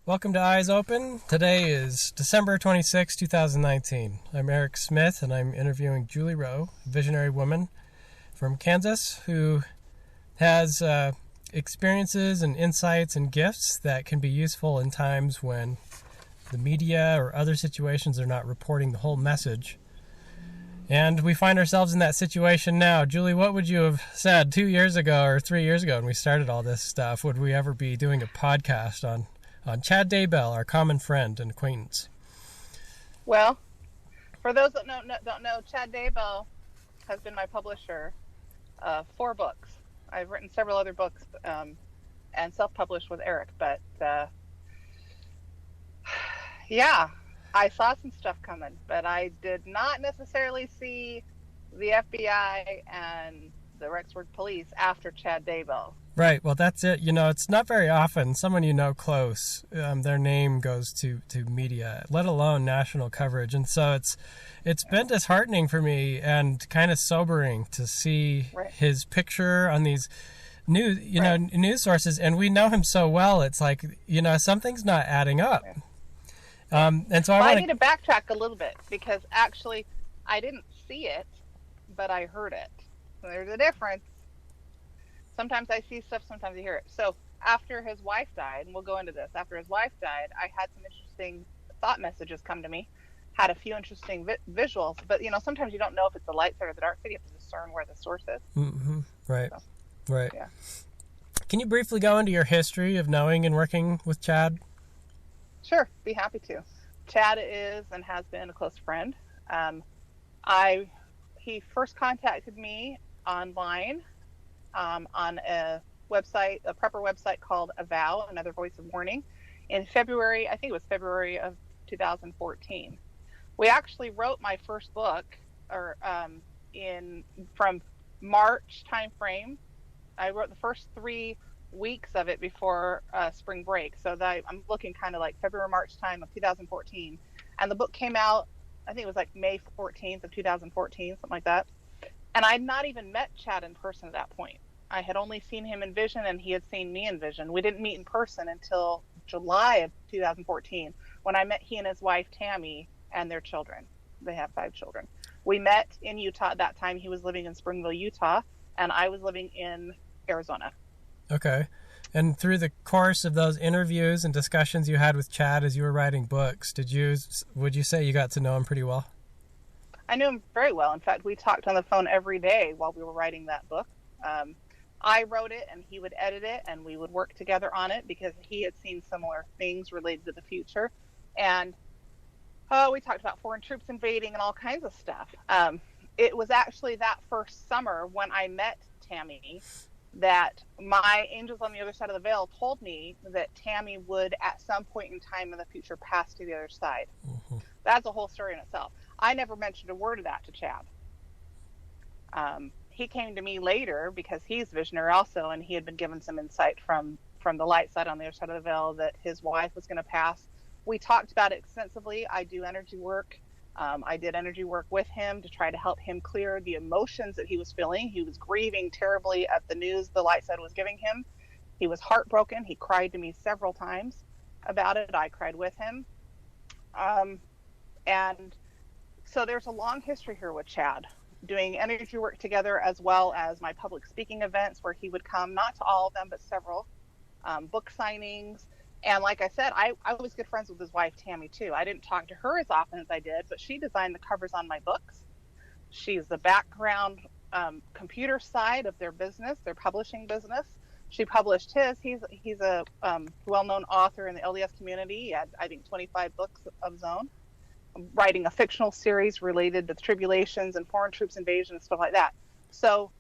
Welcome to Eyes Open. Today is December 26, 2019. I'm Eric Smith, and I'm interviewing Julie Rowe, a visionary woman from Kansas who has experiences and insights and gifts that can be useful in times when the media or other situations are not reporting the whole message. And we find ourselves in that situation now. Julie, what would you have said 2 years ago or 3 years ago when we started all this stuff? Would we ever be doing a podcast on Chad Daybell, our common friend and acquaintance? Well, for those that don't know, Chad Daybell has been my publisher, 4 books. I've written several other books and self-published with Eric, but yeah, I saw some stuff coming, but I did not necessarily see the FBI and the Rexburg police after Chad Daybell. Right. Well, that's it. It's not very often someone close, their name goes to media, let alone national coverage. And so it's been disheartening for me and kind of sobering to see his picture on these news sources. And we know him so well. It's like, something's not adding up. And so I need to backtrack a little bit because actually I didn't see it, but I heard it. So there's a difference. Sometimes I see stuff, sometimes I hear it. So after his wife died, and we'll go into this, after his wife died, I had some interesting thought messages come to me, had a few interesting visuals, but sometimes you don't know if it's the light side or the dark side. You have to discern where the source is. Mm-hmm. Right. So, right. Yeah. Can you briefly go into your history of knowing and working with Chad? Sure, be happy to. Chad is and has been a close friend. He first contacted me online on a website, a prepper website called Avow, Another Voice of Warning, in February, I think it was February of 2014. We actually wrote my first book from March time frame. I wrote the first 3 weeks of it before spring break, so that I'm looking kind of like February, March time of 2014, and the book came out, I think it was like May 14th of 2014, something like that. And I had not even met Chad in person at that point. I had only seen him in vision, and he had seen me in vision. We didn't meet in person until July of 2014, when I met he and his wife, Tammy, and their children. They have 5 children. We met in Utah at that time. He was living in Springville, Utah, and I was living in Arizona. Okay. And through the course of those interviews and discussions you had with Chad as you were writing books, would you say you got to know him pretty well? I knew him very well. In fact, we talked on the phone every day while we were writing that book. I wrote it and he would edit it, and we would work together on it because he had seen similar things related to the future. And we talked about foreign troops invading and all kinds of stuff. It was actually that first summer when I met Tammy that my angels on the other side of the veil told me that Tammy would at some point in time in the future pass to the other side. Mm-hmm. That's a whole story in itself. I never mentioned a word of that to Chad. He came to me later because he's visionary also, and he had been given some insight from the light side on the other side of the veil that his wife was going to pass. We talked about it extensively. I do energy work. I did energy work with him to try to help him clear the emotions that he was feeling. He was grieving terribly at the news the light side was giving him. He was heartbroken. He cried to me several times about it. I cried with him. And so there's a long history here with Chad, doing energy work together, as well as my public speaking events where he would come, not to all of them, but several, book signings. And like I said, I was good friends with his wife, Tammy, too. I didn't talk to her as often as I did, but she designed the covers on my books. She's the background computer side of their business, their publishing business. She published his. He's a well-known author in the LDS community. He had, I think, 25 books of his own, writing a fictional series related to the tribulations and foreign troops invasion and stuff like that. So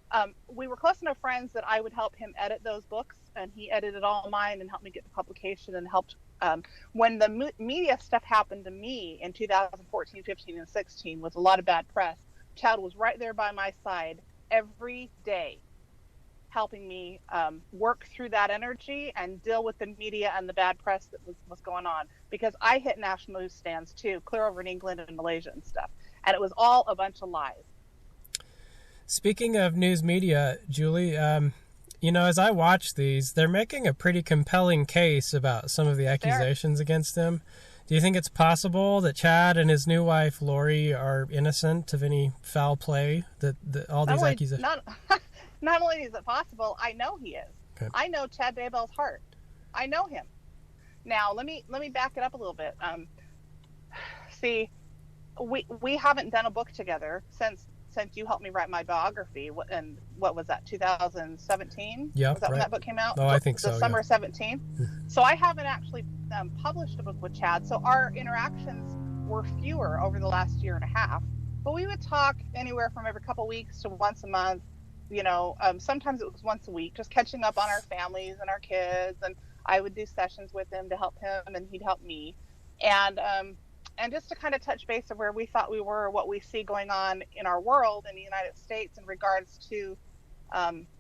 we were close enough friends that I would help him edit those books, and he edited all mine and helped me get the publication and helped. When the media stuff happened to me in 2014, 15, and 16 with a lot of bad press, Chad was right there by my side every day, helping me work through that energy and deal with the media and the bad press that was going on. Because I hit national newsstands too, clear over in England and Malaysia and stuff. And it was all a bunch of lies. Speaking of news media, Julie, as I watch these, they're making a pretty compelling case about some of the accusations against him. Do you think it's possible that Chad and his new wife, Lori, are innocent of any foul play? That all these accusations... Not only is it possible, I know he is. Okay. I know Chad Daybell's heart. I know him. Now, let me back it up a little bit. See, we haven't done a book together since you helped me write my biography. And what was that, 2017? Yeah, was that right. when that book came out? Oh, I think so. The summer of 17. So I haven't actually published a book with Chad. So our interactions were fewer over the last year and a half. But we would talk anywhere from every couple weeks to once a month. Sometimes it was once a week, just catching up on our families and our kids. And I would do sessions with him to help him, and he'd help me. And just to kind of touch base of where we thought we were, what we see going on in our world in the United States in regards to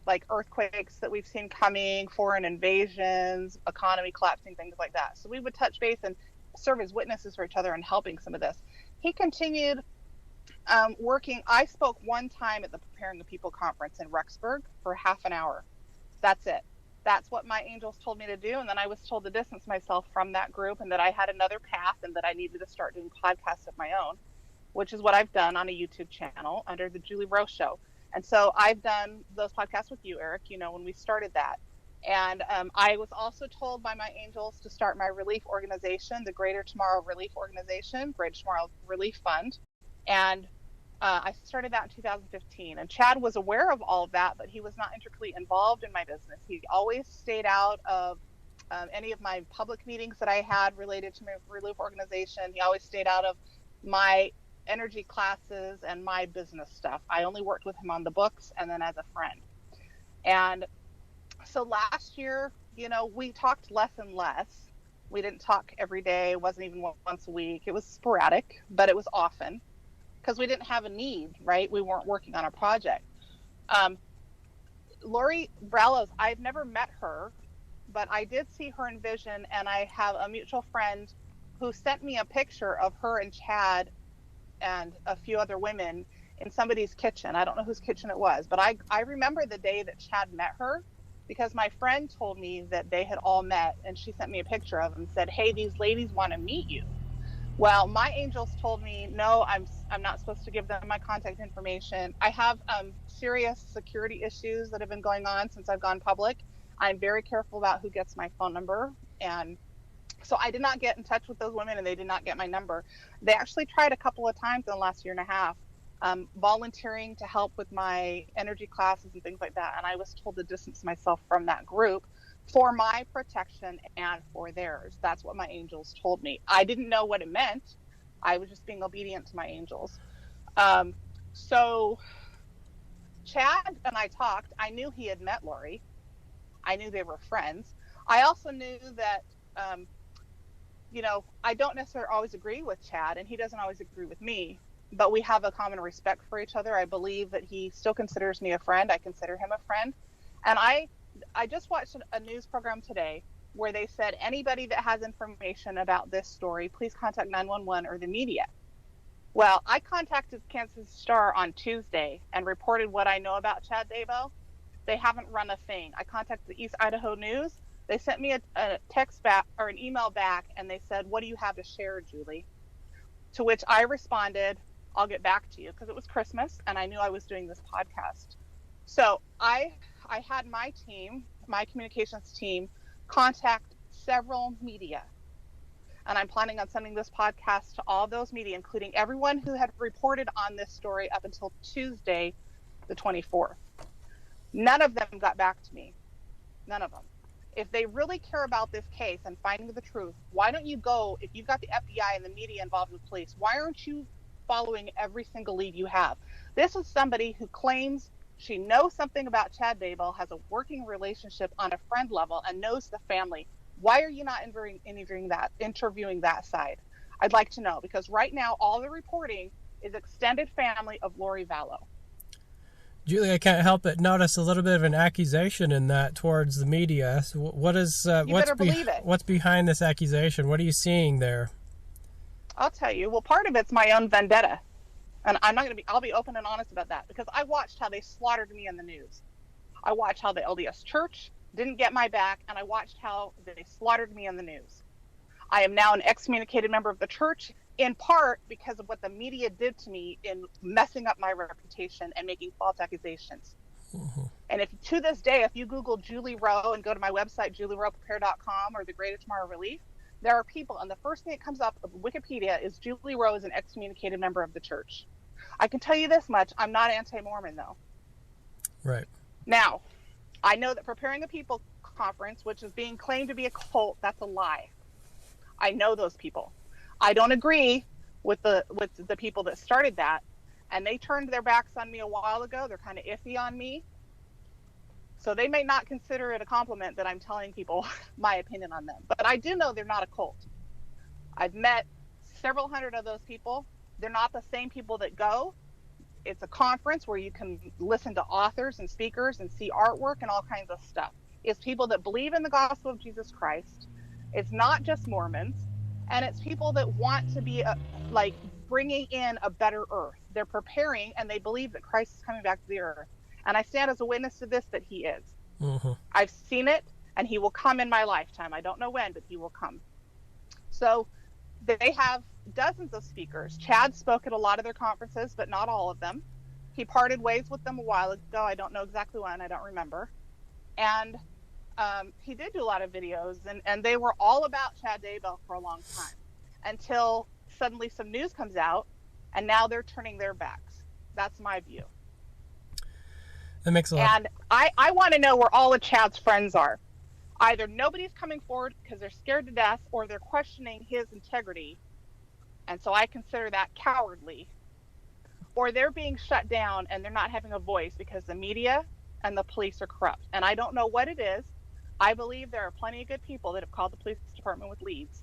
like earthquakes that we've seen coming, foreign invasions, economy collapsing, things like that. So we would touch base and serve as witnesses for each other and helping some of this. He continued working. I spoke one time at the Preparing the People conference in Rexburg for half an hour. That's it. That's what my angels told me to do. And then I was told to distance myself from that group and that I had another path and that I needed to start doing podcasts of my own, which is what I've done on a YouTube channel under the Julie Rowe Show. And so I've done those podcasts with you, Eric, when we started that. And I was also told by my angels to start my relief organization, the Greater Tomorrow Relief Organization, Greater Tomorrow Relief Fund. And I started that in 2015. And Chad was aware of all of that, but he was not intricately involved in my business. He always stayed out of any of my public meetings that I had related to my relief organization. He always stayed out of my energy classes and my business stuff. I only worked with him on the books and then as a friend. And so last year, we talked less and less. We didn't talk every day. It wasn't even once a week. It was sporadic, but it was often because we didn't have a need, right? We weren't working on a project. Lori Brallows, I've never met her, but I did see her in vision, and I have a mutual friend who sent me a picture of her and Chad and a few other women in somebody's kitchen. I don't know whose kitchen it was, but I remember the day that Chad met her because my friend told me that they had all met, and she sent me a picture of them and said, hey, these ladies want to meet you. Well, my angels told me, no, I'm not supposed to give them my contact information. I have serious security issues that have been going on since I've gone public. I'm very careful about who gets my phone number. And so I did not get in touch with those women, and they did not get my number. They actually tried a couple of times in the last year and a half, volunteering to help with my energy classes and things like that. And I was told to distance myself from that group for my protection and for theirs. That's what my angels told me. I didn't know what it meant. I was just being obedient to my angels. So Chad and I talked. I knew he had met Lori. I knew they were friends. I also knew that, I don't necessarily always agree with Chad, and he doesn't always agree with me, but we have a common respect for each other. I believe that he still considers me a friend. I consider him a friend. And I just watched a news program today where they said anybody that has information about this story, please contact 911 or the media. Well, I contacted Kansas Star on Tuesday and reported what I know about Chad Daybell. They haven't run a thing. I contacted the East Idaho News. They sent me a text back or an email back, and they said, what do you have to share, Julie? To which I responded, I'll get back to you, because it was Christmas and I knew I was doing this podcast. So I had my team, my communications team, contact several media. And I'm planning on sending this podcast to all those media, including everyone who had reported on this story up until Tuesday, the 24th. None of them got back to me. None of them. If they really care about this case and finding the truth, why don't you go, if you've got the FBI and the media involved with police, why aren't you following every single lead you have? This is somebody who claims she knows something about Chad Daybell, has a working relationship on a friend level, and knows the family. Why are you not interviewing that side? I'd like to know, because right now all the reporting is extended family of Lori Vallow. Julie, I can't help but notice a little bit of an accusation in that towards the media. So what's behind this accusation? What are you seeing there? I'll tell you. Well, part of it's my own vendetta. And I'll be open and honest about that, because I watched how they slaughtered me in the news. I watched how the LDS Church didn't get my back, and I watched how they slaughtered me on the news. I am now an excommunicated member of the church, in part because of what the media did to me in messing up my reputation and making false accusations. Mm-hmm. And if to this day, if you Google Julie Rowe and go to my website, julieroweprepare.com, or the Greater Tomorrow Relief, there are people, and the first thing that comes up of Wikipedia is Julie Rowe is an excommunicated member of the church. I can tell you this much, I'm not anti-Mormon, though. Right. Now, I know that Preparing the People conference, which is being claimed to be a cult, that's a lie. I know those people. I don't agree with the people that started that, and they turned their backs on me a while ago. They're kind of iffy on me. So they may not consider it a compliment that I'm telling people my opinion on them. But I do know they're not a cult. I've met several hundred of those people. They're not the same people that go. It's a conference where you can listen to authors and speakers and see artwork and all kinds of stuff. It's people that believe in the gospel of Jesus Christ. It's not just Mormons. And it's people that want to be like bringing in a better earth. They're preparing, and they believe that Christ is coming back to the earth. And I stand as a witness to this, that he is. Mm-hmm. I've seen it, and he will come in my lifetime. I don't know when, but he will come. So they have dozens of speakers. Chad spoke at a lot of their conferences, but not all of them. He parted ways with them a while ago. I don't know exactly when. I don't remember. And he did do a lot of videos, and they were all about Chad Daybell for a long time, until suddenly some news comes out, and now they're turning their backs. That's my view. That makes a lot. And I want to know where all of Chad's friends are. Either nobody's coming forward because they're scared to death, or they're questioning his integrity, and so I consider that cowardly, or they're being shut down and they're not having a voice because the media and the police are corrupt. And I don't know what it is. I believe there are plenty of good people that have called the police department with leads,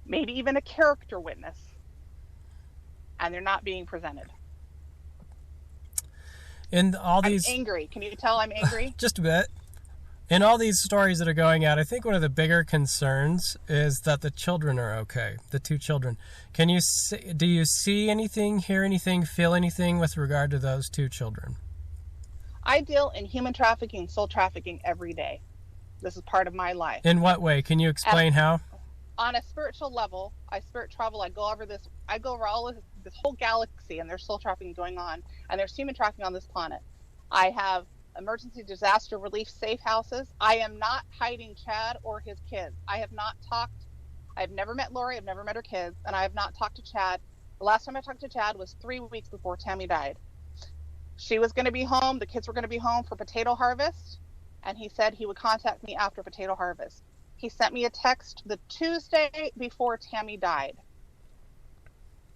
maybe even a character witness, and they're not being presented. In all these, I'm angry. Can you tell I'm angry? Just a bit. In all these stories that are going out, I think one of the bigger concerns is that the children are okay. The two children. Do you see anything, hear anything, feel anything with regard to those two children? I deal in human trafficking, soul trafficking every day. This is part of my life. In what way? Can you explain how? On a spiritual level, I spirit travel. I go over all of this whole galaxy, and there's soul trafficking going on, and there's human trafficking on this planet. I have emergency disaster relief safe houses. I am not hiding Chad or his kids. I have not talked. I've never met Lori. I've never met her kids, and I have not talked to Chad. The last time I talked to Chad was 3 weeks before Tammy died. She was going to be home. The kids were going to be home for potato harvest, and he said he would contact me after potato harvest. He sent me a text the Tuesday before Tammy died.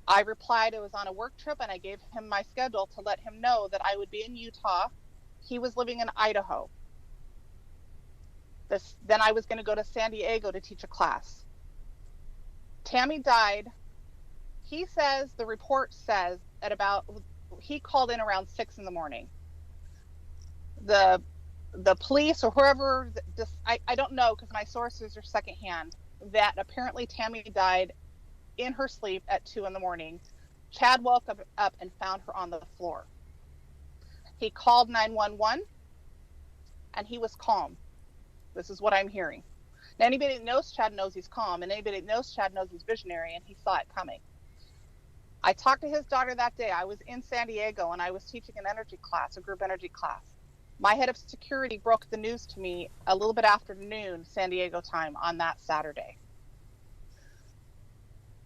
I replied I was on a work trip, and I gave him my schedule to let him know that I would be in Utah. He was living in Idaho. Then I was going to go to San Diego to teach a class. Tammy died. He says, the report says, he called in around 6 a.m. The police or whoever, I don't know, because my sources are secondhand, that apparently Tammy died in her sleep at 2 a.m. Chad woke up and found her on the floor. He called 911, and he was calm. This is what I'm hearing. Now, anybody that knows Chad knows he's calm, and anybody that knows Chad knows he's visionary, and he saw it coming. I talked to his daughter that day. I was in San Diego, and I was teaching an energy class, a group energy class. My head of security broke the news to me a little bit after noon, San Diego time, on that Saturday.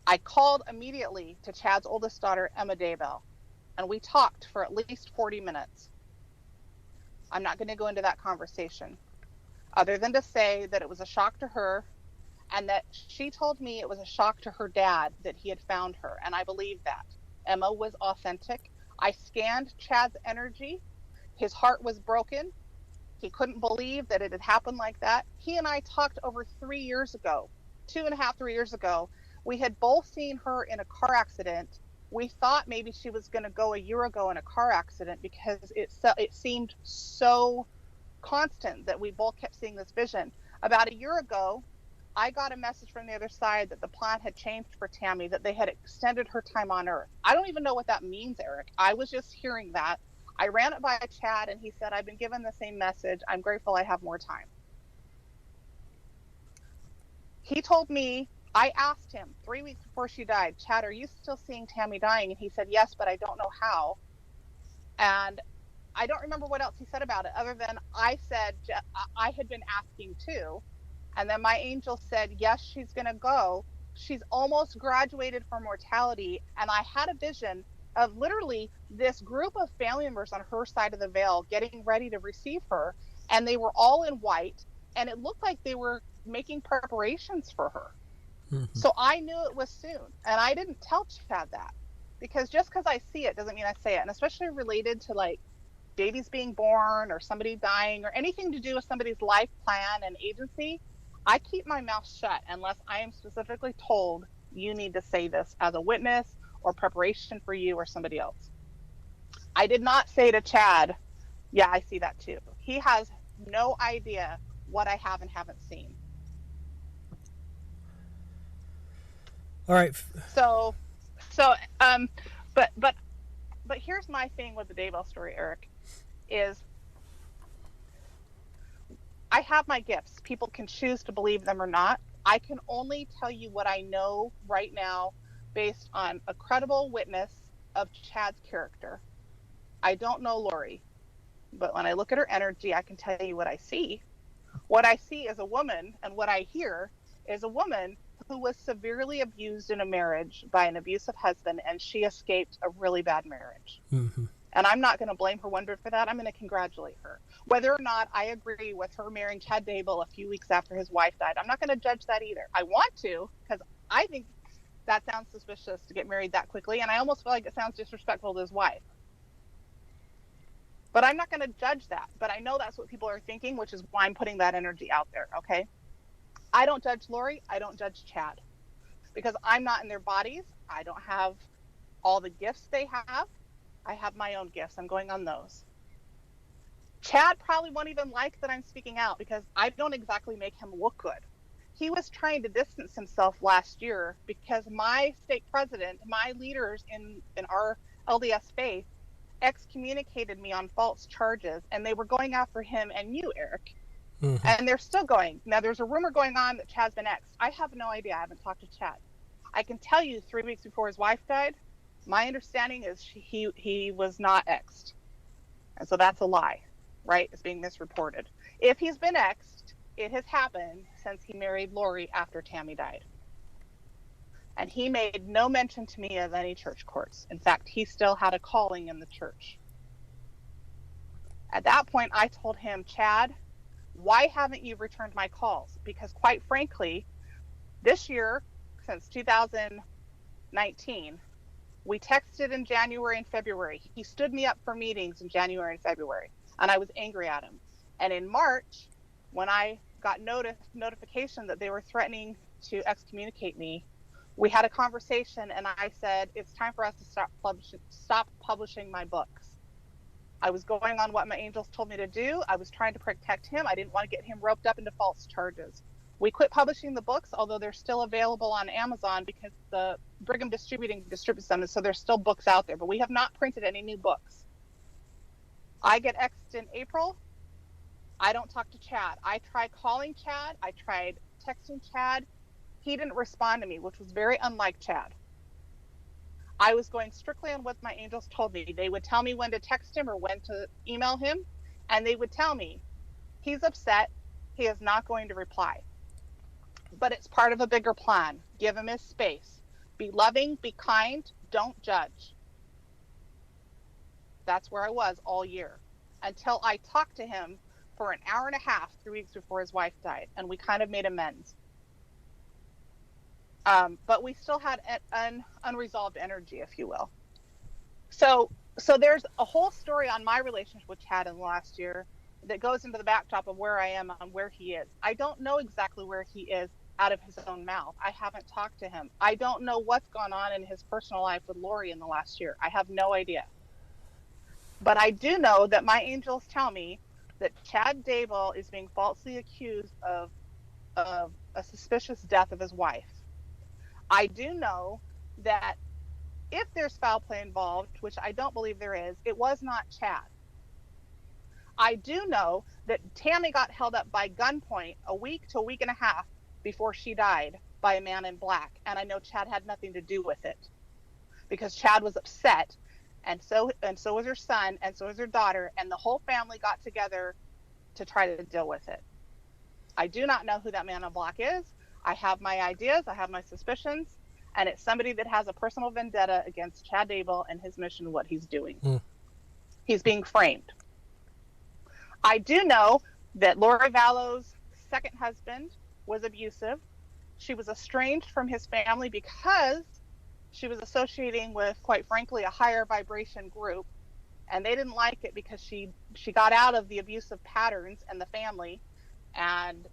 I called immediately to Chad's oldest daughter, Emma Daybell, and we talked for at least 40 minutes. I'm not going to go into that conversation, other than to say that it was a shock to her, and that she told me it was a shock to her dad that he had found her, and I believe that. Emma was authentic. I scanned Chad's energy. His heart was broken. He couldn't believe that it had happened like that. He and I talked over 3 years ago, 2.5, 3 years ago. We had both seen her in a car accident. We thought maybe she was going to go a year ago in a car accident because it seemed so constant that we both kept seeing this vision. About a year ago, I got a message from the other side that the plan had changed for Tammy, that they had extended her time on Earth. I don't even know what that means, Eric. I was just hearing that. I ran it by Chad, and he said, I've been given the same message. I'm grateful I have more time. He told me, I asked him 3 weeks before she died, Chad, are you still seeing Tammy dying? And he said, yes, but I don't know how. And I don't remember what else he said about it, other than I said, I had been asking too. And then my angel said, yes, she's going to go. She's almost graduated from mortality. And I had a vision of literally this group of family members on her side of the veil getting ready to receive her. And they were all in white. And it looked like they were making preparations for her. Mm-hmm. So I knew it was soon. And I didn't tell Chad that, because just because I see it doesn't mean I say it. And especially related to like babies being born or somebody dying or anything to do with somebody's life plan and agency, I keep my mouth shut unless I am specifically told you need to say this as a witness or preparation for you or somebody else. I did not say to Chad, yeah, I see that too. He has no idea what I have and haven't seen. All right. So, so, um, but here's my thing with the Daybell story, Eric, is I have my gifts. People can choose to believe them or not. I can only tell you what I know right now based on a credible witness of Chad's character. I don't know Lori, but when I look at her energy, I can tell you what I see. What I see is a woman, and what I hear is a woman who was severely abused in a marriage by an abusive husband, and she escaped a really bad marriage. Mm-hmm. And I'm not going to blame her one bit for that. I'm going to congratulate her. Whether or not I agree with her marrying Chad Daybell a few weeks after his wife died, I'm not going to judge that either. I want to, because I think that sounds suspicious to get married that quickly. And I almost feel like it sounds disrespectful to his wife. But I'm not going to judge that. But I know that's what people are thinking, which is why I'm putting that energy out there. Okay. I don't judge Lori. I don't judge Chad, because I'm not in their bodies. I don't have all the gifts they have. I have my own gifts. I'm going on those. Chad probably won't even like that I'm speaking out, because I don't exactly make him look good. He was trying to distance himself last year because my stake president, my leaders in our LDS faith, excommunicated me on false charges, and they were going after him and you, Eric. Mm-hmm. And they're still going. Now, there's a rumor going on that Chad's been exed. I have no idea. I haven't talked to Chad. I can tell you 3 weeks before his wife died, my understanding is he was not exed. And so that's a lie, right? It's being misreported. If he's been exed, it has happened since he married Lori after Tammy died. And he made no mention to me of any church courts. In fact, he still had a calling in the church. At that point, I told him, Chad, why haven't you returned my calls? Because quite frankly, this year, since 2019, we texted in January and February. He stood me up for meetings in January and February, and I was angry at him. And in March, when I got notification that they were threatening to excommunicate me, we had a conversation, and I said, it's time for us to stop publishing my books. I was going on what my angels told me to do. I was trying to protect him. I didn't want to get him roped up into false charges. We quit publishing the books, although they're still available on Amazon because the Brigham Distributing distributes them, and so there's still books out there, but we have not printed any new books. I get exed in April. I don't talk to Chad. I tried calling Chad. I tried texting Chad. He didn't respond to me, which was very unlike Chad. I was going strictly on what my angels told me. They would tell me when to text him or when to email him, and they would tell me, he's upset. He is not going to reply. But it's part of a bigger plan. Give him his space. Be loving, be kind, don't judge. That's where I was all year, until I talked to him for an hour and a half 3 weeks before his wife died, and we kind of made amends. But we still had an unresolved energy, if you will. So there's a whole story on my relationship with Chad in the last year that goes into the backdrop of where I am on where he is. I don't know exactly where he is out of his own mouth. I haven't talked to him. I don't know what's gone on in his personal life with Lori in the last year. I have no idea. But I do know that my angels tell me that Chad Daybell is being falsely accused of a suspicious death of his wife. I do know that If there's foul play involved, which I don't believe there is, it was not Chad. I do know that Tammy got held up by gunpoint a week to a week and a half before she died by a man in black. And I know Chad had nothing to do with it because Chad was upset. And so was her son, and so was her daughter, and the whole family got together to try to deal with it. I do not know who that man in black is. I have my ideas, I have my suspicions, and it's somebody that has a personal vendetta against Chad Daybell and his mission, what he's doing. He's being framed. I do know that Lori Vallow's second husband was abusive. She was estranged from his family because she was associating with, quite frankly, a higher vibration group, and they didn't like it because she got out of the abusive patterns in the family, and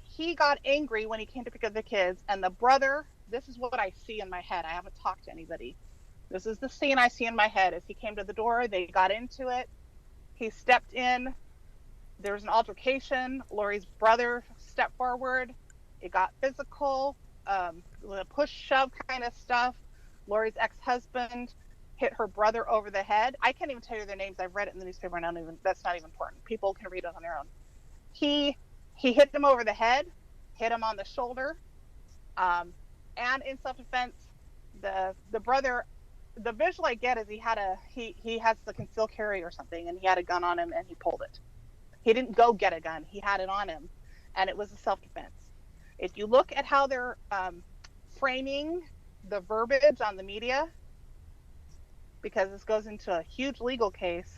he got angry when he came to pick up the kids. And the brother, this is what I see in my head, I haven't talked to anybody, this is the scene I see in my head. As he came to the door, they got into it, he stepped in, there was an altercation, Lori's brother stepped forward, it got physical, push shove kind of stuff. Lori's ex-husband hit her brother over the head. I can't even tell you their names. I've read it in the newspaper, and that's not even important. People can read it on their own. He hit him over the head, hit him on the shoulder, and in self-defense, the brother, the visual I get is he has the concealed carry or something, and he had a gun on him and he pulled it. He didn't go get a gun. He had it on him, and it was a self-defense. If you look at how they're framing the verbiage on the media, because this goes into a huge legal case,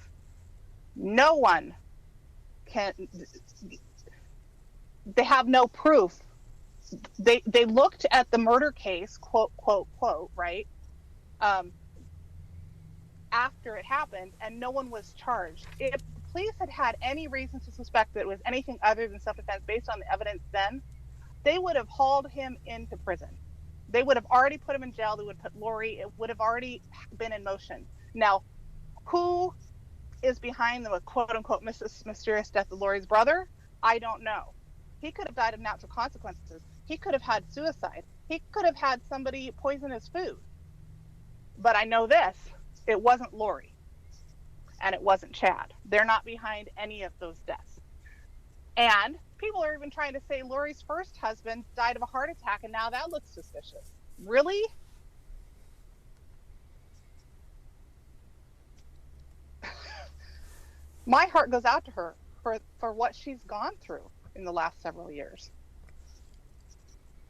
no one can, they have no proof. They looked at the murder case, quote, quote, quote, right, after it happened, and no one was charged. If the police had had any reason to suspect that it was anything other than self-defense based on the evidence then, they would have hauled him into prison. They would have already put him in jail. They would put Lori, it would have already been in motion. Now, who is behind the quote-unquote mysterious death of Lori's brother? I don't know. He could have died of natural consequences. He could have had suicide. He could have had somebody poison his food. But I know this, it wasn't Lori, and it wasn't Chad. They're not behind any of those deaths. And people are even trying to say Lori's first husband died of a heart attack, and now that looks suspicious. Really? My heart goes out to her for what she's gone through in the last several years.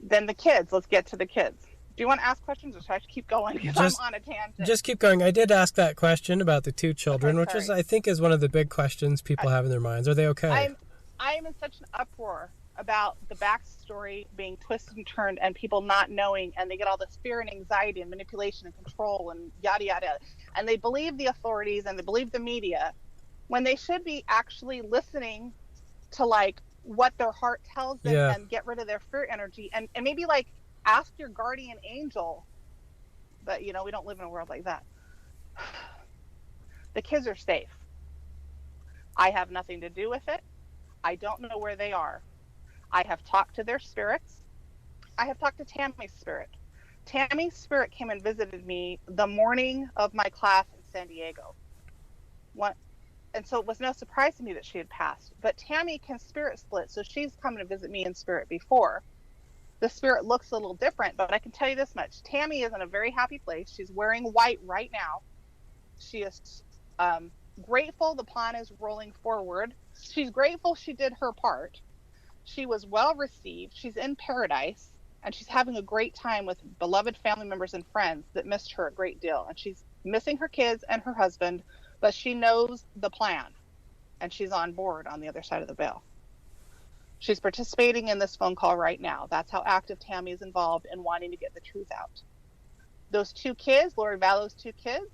Then the kids. Let's get to the kids. Do you want to ask questions, or should I keep going? Because I'm on a tangent. Just keep going. I did ask that question about the two children, which is, I think, is one of the big questions people have in their minds. Are they okay? I am in such an uproar about the backstory being twisted and turned and people not knowing, and they get all this fear and anxiety and manipulation and control and yada yada, and they believe the authorities and they believe the media when they should be actually listening to like what their heart tells them and get rid of their fear energy and maybe like ask your guardian angel. But we don't live in a world like that. The kids are safe. I have nothing to do with it. I don't know where they are. I have talked to their spirits. I have talked to Tammy's spirit. Tammy's spirit came and visited me the morning of my class in San Diego. And so it was no surprise to me that she had passed. But Tammy can spirit split, so she's come to visit me in spirit before. The spirit looks a little different, but I can tell you this much. Tammy is in a very happy place. She's wearing white right now. She is grateful the plan is rolling forward. She's grateful she did her part. She was well received. She's in paradise, and she's having a great time with beloved family members and friends that missed her a great deal. And she's missing her kids and her husband, but she knows the plan, and she's on board on the other side of the veil. She's participating in this phone call right now. That's how active Tammy is involved in wanting to get the truth out. Those two kids, Lori Vallow's two kids,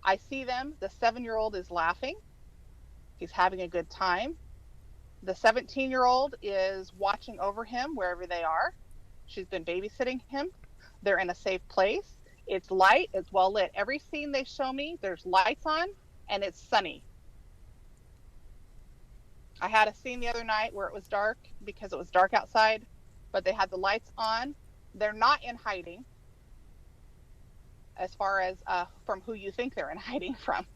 I see them. The 7-year-old is laughing. He's having a good time. The 17-year-old is watching over him wherever they are. She's been babysitting him. They're in a safe place. It's light. It's well lit. Every scene they show me, there's lights on, and it's sunny. I had a scene the other night where it was dark because it was dark outside, but they had the lights on. They're not in hiding. as far as from who you think they're in hiding from.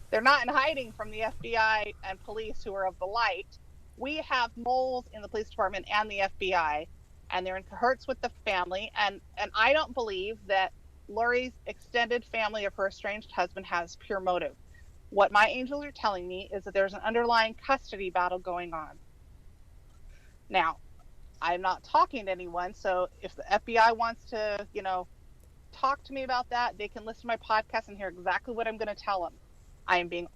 They're not in hiding from the FBI and police who are of the light. We have moles in the police department and the FBI, and they're in cahoots with the family. And I don't believe that Lori's extended family of her estranged husband has pure motive. What my angels are telling me is that there's an underlying custody battle going on. Now, I'm not talking to anyone, so if the FBI wants to, talk to me about that, they can listen to my podcast and hear exactly what I'm going to tell them. I am being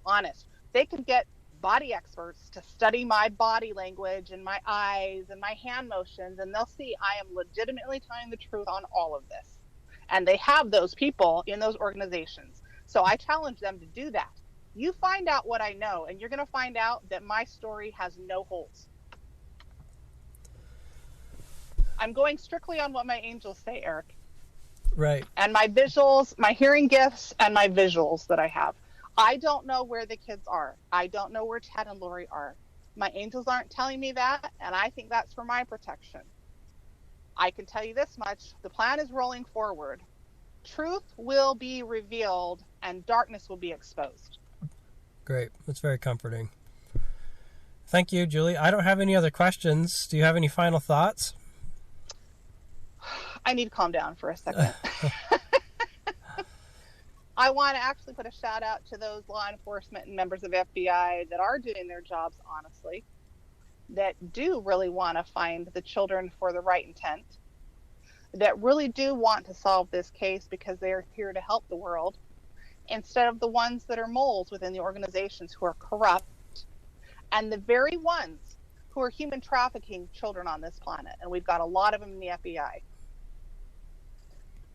honest. They can get body experts to study my body language and my eyes and my hand motions, and they'll see I am legitimately telling the truth on all of this. And they have those people in those organizations. So I challenge them to do that. You find out what I know, and you're going to find out that my story has no holes. I'm going strictly on what my angels say, Eric. Right. And my visuals, my hearing gifts, and my visuals that I have. I don't know where the kids are. I don't know where Chad and Lori are. My angels aren't telling me that, and I think that's for my protection. I can tell you this much. The plan is rolling forward. Truth will be revealed, and darkness will be exposed. Great. That's very comforting. Thank you, Julie. I don't have any other questions. Do you have any final thoughts? I need to calm down for a second. I want to actually put a shout out to those law enforcement and members of FBI that are doing their jobs honestly, that do really want to find the children for the right intent, that really do want to solve this case because they are here to help the world, instead of the ones that are moles within the organizations who are corrupt, and the very ones who are human trafficking children on this planet. And we've got a lot of them in the FBI.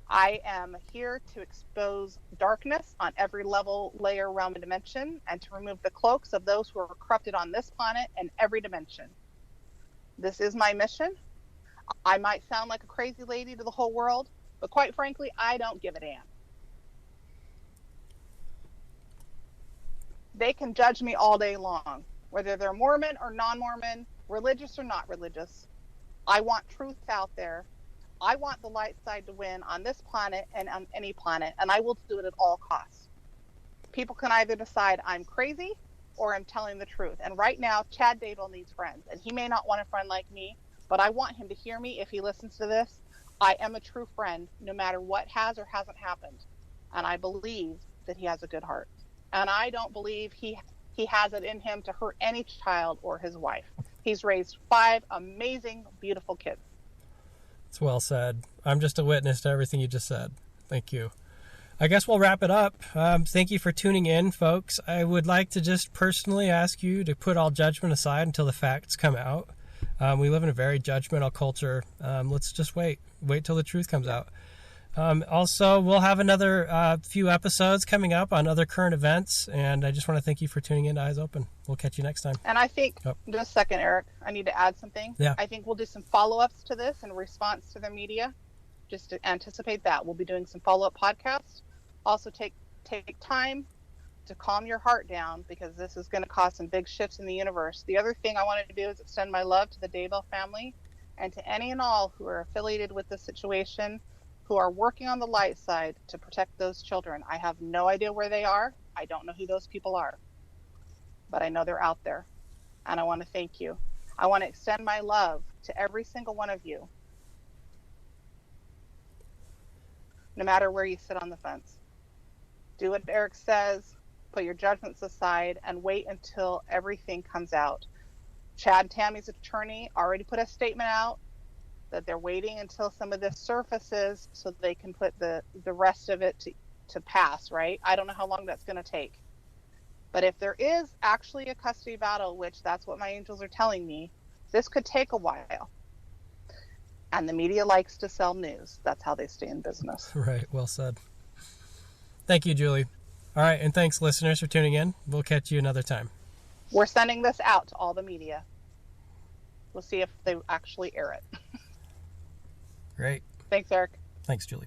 I am here to expose darkness on every level, layer, realm, and dimension, and to remove the cloaks of those who are corrupted on this planet and every dimension. This is my mission. I might sound like a crazy lady to the whole world, but quite frankly, I don't give a damn. They can judge me all day long, whether they're Mormon or non-Mormon, religious or not religious. I want truth out there. I want the light side to win on this planet and on any planet, and I will do it at all costs. People can either decide I'm crazy or I'm telling the truth. And right now, Chad Daybell needs friends, and he may not want a friend like me, but I want him to hear me if he listens to this. I am a true friend, no matter what has or hasn't happened. And I believe that he has a good heart. And I don't believe he has it in him to hurt any child or his wife. He's raised 5 amazing, beautiful kids. It's well said. I'm just a witness to everything you just said. Thank you. I guess we'll wrap it up. Thank you for tuning in, folks. I would like to just personally ask you to put all judgment aside until the facts come out. We live in a very judgmental culture. Let's just wait till the truth comes out. Also, we'll have another few episodes coming up on other current events, and I just want to thank you for tuning in to Eyes Open. We'll catch you next time. And I think, just a second, Eric, I need to add something. Yeah. I think we'll do some follow-ups to this in response to the media, just to anticipate that. We'll be doing some follow-up podcasts. Also, take time to calm your heart down, because this is going to cause some big shifts in the universe. The other thing I wanted to do is extend my love to the Daybell family and to any and all who are affiliated with this situation, who are working on the light side to protect those children. I have no idea where they are. I don't know who those people are, but I know they're out there, and I want to thank you. I want to extend my love to every single one of you, no matter where you sit on the fence. Do what Eric says, put your judgments aside, and wait until everything comes out. Chad, Tammy's attorney, already put a statement out that they're waiting until some of this surfaces so they can put the rest of it to pass, right? I don't know how long that's going to take. But if there is actually a custody battle, which that's what my angels are telling me, this could take a while. And the media likes to sell news. That's how they stay in business. Right. Well said. Thank you, Julie. All right. And thanks, listeners, for tuning in. We'll catch you another time. We're sending this out to all the media. We'll see if they actually air it. Great. Thanks, Eric. Thanks, Julie.